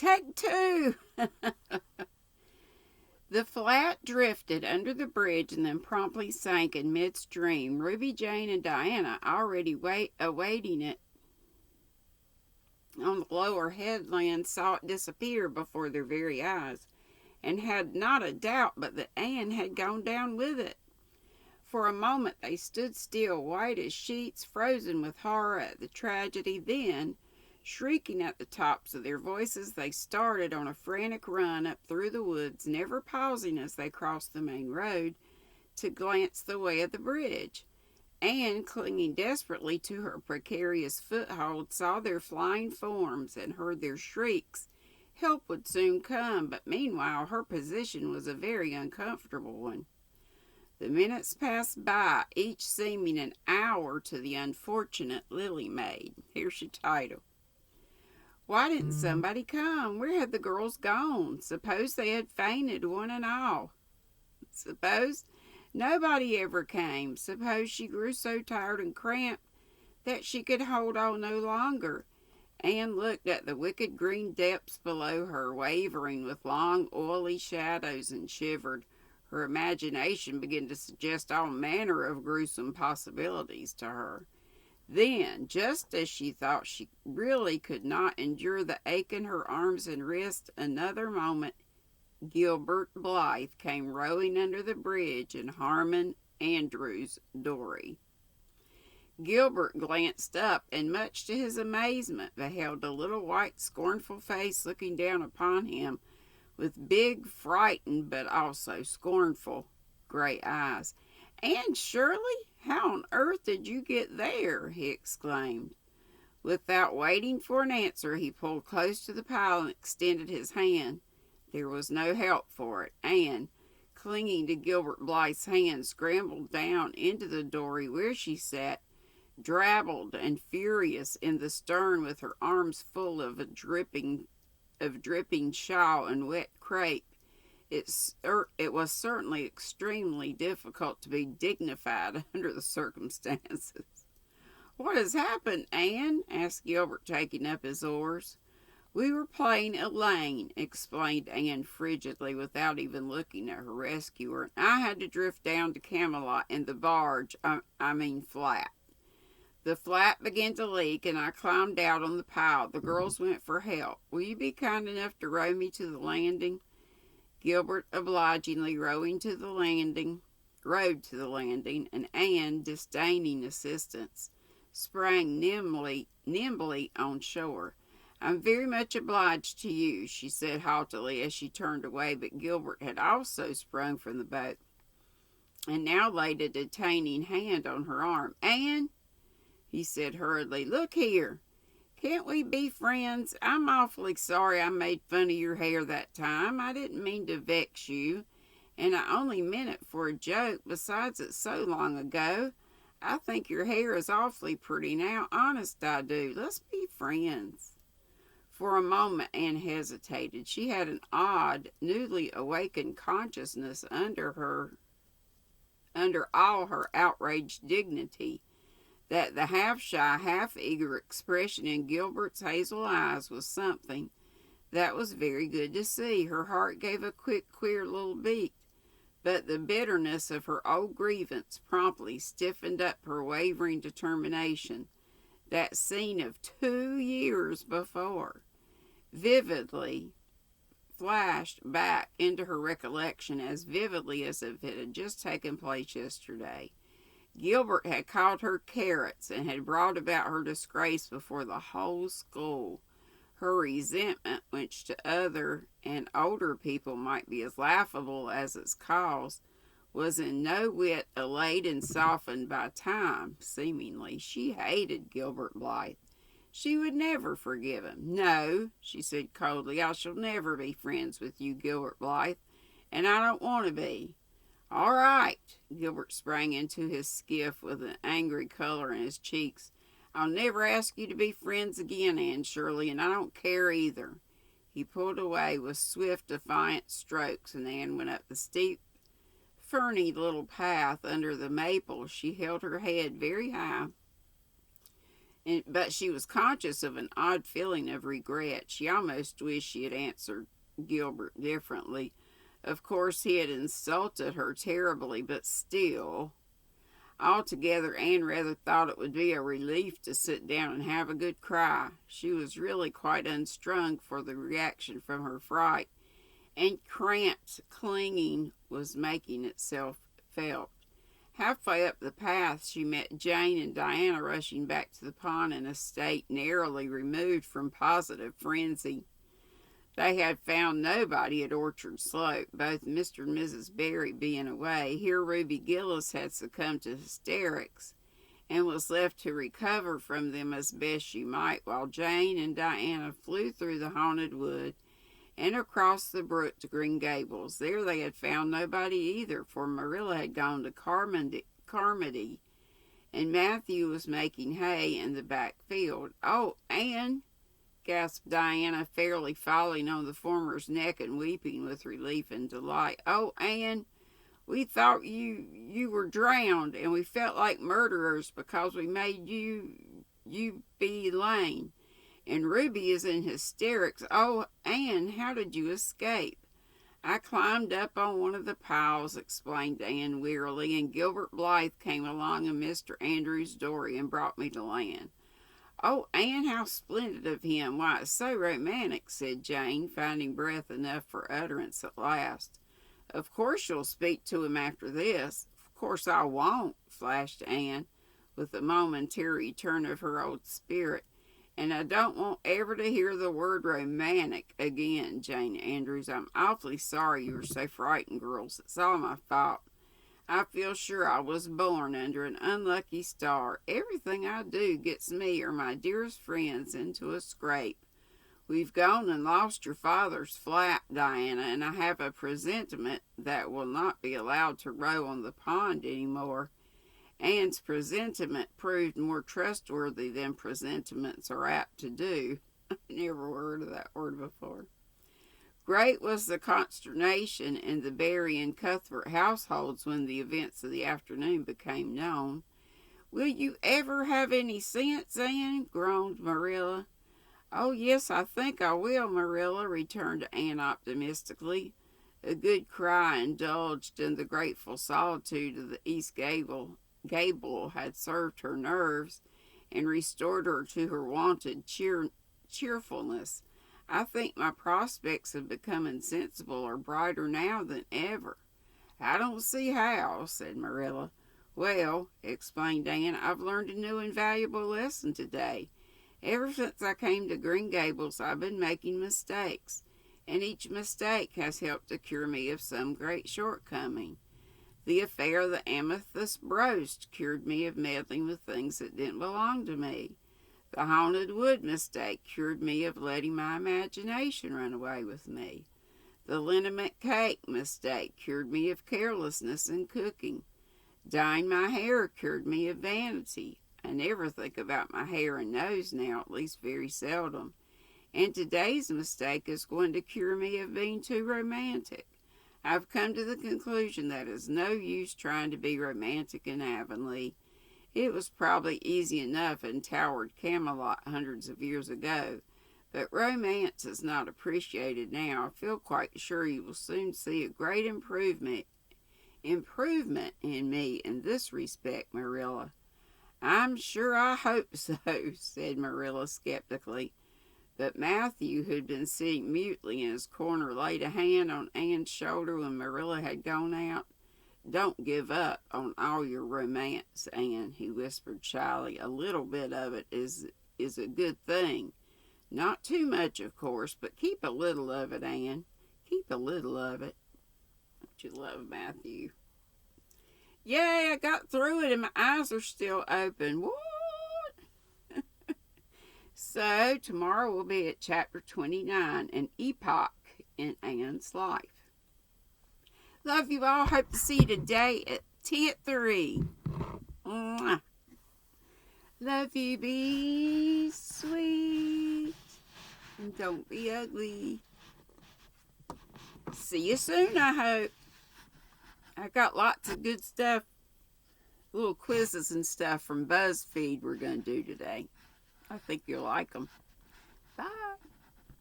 Take two! The flat drifted under the bridge and then promptly sank in midstream. Ruby Jane and Diana, already awaiting it on the lower headland, saw it disappear before their very eyes, and had not a doubt but that Anne had gone down with it. For a moment they stood still, white as sheets, frozen with horror at the tragedy. Then, shrieking at the tops of their voices, they started on a frantic run up through the woods, never pausing as they crossed the main road to glance the way of the bridge. Anne, clinging desperately to her precarious foothold, saw their flying forms and heard their shrieks. Help would soon come, but meanwhile her position was a very uncomfortable one. The minutes passed by, each seeming an hour to the unfortunate Lily Maid. Here's your title. Why didn't somebody come? Where had the girls gone? Suppose they had fainted, one and all. Suppose nobody ever came. Suppose she grew so tired and cramped that she could hold on no longer. Anne looked at the wicked green depths below her, wavering with long, oily shadows, and shivered. Her imagination began to suggest all manner of gruesome possibilities to her. Then, just as she thought she really could not endure the ache in her arms and wrists, another moment, Gilbert Blythe came rowing under the bridge in Harmon Andrews' dory. Gilbert glanced up, and much to his amazement beheld a little white scornful face looking down upon him with big, frightened, but also scornful gray eyes. "Anne Shirley, how on earth did you get there?" he exclaimed. Without waiting for an answer, he pulled close to the pile and extended his hand. There was no help for it. Anne, clinging to Gilbert Blythe's hand, scrambled down into the dory where she sat, drabbled and furious in the stern, with her arms full of a dripping shawl and wet crepe. It was certainly extremely difficult to be dignified under the circumstances. "What has happened, Anne?" asked Gilbert, taking up his oars. "We were playing Elaine," explained Anne frigidly, without even looking at her rescuer. "I had to drift down to Camelot in the barge, flat. The flat began to leak, and I climbed out on the pile. The girls went for help. Will you be kind enough to row me to the landing?" Gilbert obligingly rowed to the landing, and Anne, disdaining assistance, sprang nimbly on shore. "I'm very much obliged to you," she said haughtily as she turned away, but Gilbert had also sprung from the boat, and now laid a detaining hand on her arm. "Anne," he said hurriedly, "look here. Can't we be friends? I'm awfully sorry I made fun of your hair that time. I didn't mean to vex you, and I only meant it for a joke. Besides, it's so long ago. I think your hair is awfully pretty now. Honest, I do. Let's be friends." For a moment Anne hesitated. She had an odd, newly awakened consciousness under all her outraged dignity, that the half-shy, half-eager expression in Gilbert's hazel eyes was something that was very good to see. Her heart gave a quick, queer little beat, but the bitterness of her old grievance promptly stiffened up her wavering determination. That scene of 2 years before vividly flashed back into her recollection, as vividly as if it had just taken place yesterday. Gilbert had called her carrots and had brought about her disgrace before the whole school. Her resentment, which to other and older people might be as laughable as its cause, was in no whit allayed and softened by time, seemingly. She hated Gilbert Blythe. She would never forgive him. "No," she said coldly, "I shall never be friends with you, Gilbert Blythe, and I don't want to be." "All right." Gilbert sprang into his skiff with an angry color in his cheeks. "I'll never ask you to be friends again, Anne Shirley, and I don't care either." He pulled away with swift, defiant strokes, and Anne went up the steep, ferny little path under the maples. She held her head very high But she was conscious of an odd feeling of regret. She almost wished she had answered Gilbert differently. Of course, he had insulted her terribly, but still. Altogether, Anne rather thought it would be a relief to sit down and have a good cry. She was really quite unstrung for the reaction from her fright, and cramped clinging was making itself felt. Halfway up the path, she met Jane and Diana rushing back to the pond in a state narrowly removed from positive frenzy. They had found nobody at Orchard Slope, both Mr. and Mrs. Barry being away. Here Ruby Gillis had succumbed to hysterics and was left to recover from them as best she might, while Jane and Diana flew through the haunted wood and across the brook to Green Gables. There they had found nobody either, for Marilla had gone to Carmody, and Matthew was making hay in the back field. "Oh, Anne," gasped Diana, fairly falling on the former's neck and weeping with relief and delight. "Oh, Anne, we thought you were drowned, and we felt like murderers because we made you be Elaine. And Ruby is in hysterics. Oh, Anne, how did you escape?" "I climbed up on one of the piles," explained Anne wearily, "and Gilbert Blythe came along in Mr. Andrew's dory and brought me to land." "Oh, Anne, how splendid of him. Why, it's so romantic," said Jane, finding breath enough for utterance at last. "Of course you'll speak to him after this." "Of course I won't," flashed Anne, with a momentary turn of her old spirit. "And I don't want ever to hear the word romantic again, Jane Andrews. I'm awfully sorry you were so frightened, girls. It's all my fault. I feel sure I was born under an unlucky star. Everything I do gets me or my dearest friends into a scrape. We've gone and lost your father's flat, Diana, and I have a presentiment that we'll not be allowed to row on the pond any more." Anne's presentiment proved more trustworthy than presentiments are apt to do. I never heard of that word before. Great was the consternation in the Barry and Cuthbert households when the events of the afternoon became known. "Will you ever have any sense, Anne?" groaned Marilla. "Oh, yes, I think I will, Marilla," returned Anne optimistically. A good cry indulged in the grateful solitude of the east gable had served her nerves and restored her to her wonted cheerfulness. "I think my prospects of becoming sensible are brighter now than ever." "I don't see how," said Marilla. "Well," explained Anne, "I've learned a new and valuable lesson today. Ever since I came to Green Gables, I've been making mistakes, and each mistake has helped to cure me of some great shortcoming. The affair of the amethyst brooch cured me of meddling with things that didn't belong to me. The haunted wood mistake cured me of letting my imagination run away with me. The liniment cake mistake cured me of carelessness in cooking. Dyeing my hair cured me of vanity. I never think about my hair and nose now, at least very seldom. And today's mistake is going to cure me of being too romantic. I've come to the conclusion that it's no use trying to be romantic in Avonlea. It was probably easy enough in towered Camelot hundreds of years ago, but romance is not appreciated now. I feel quite sure you will soon see a great improvement in me in this respect, Marilla." "I'm sure I hope so," said Marilla skeptically. But Matthew, who had been sitting mutely in his corner, laid a hand on Anne's shoulder when Marilla had gone out. "Don't give up on all your romance, Anne," he whispered shyly. "A little bit of it is a good thing. Not too much, of course, but keep a little of it, Anne. Keep a little of it." Don't you love Matthew? "Yay, I got through it and my eyes are still open. What?" So, tomorrow we'll be at chapter 29, an epoch in Anne's life. Love you all. Hope to see you today at tea at 3. Mwah. Love you. Be sweet. And don't be ugly. See you soon, I hope. I got lots of good stuff. Little quizzes and stuff from BuzzFeed we're going to do today. I think you'll like them. Bye.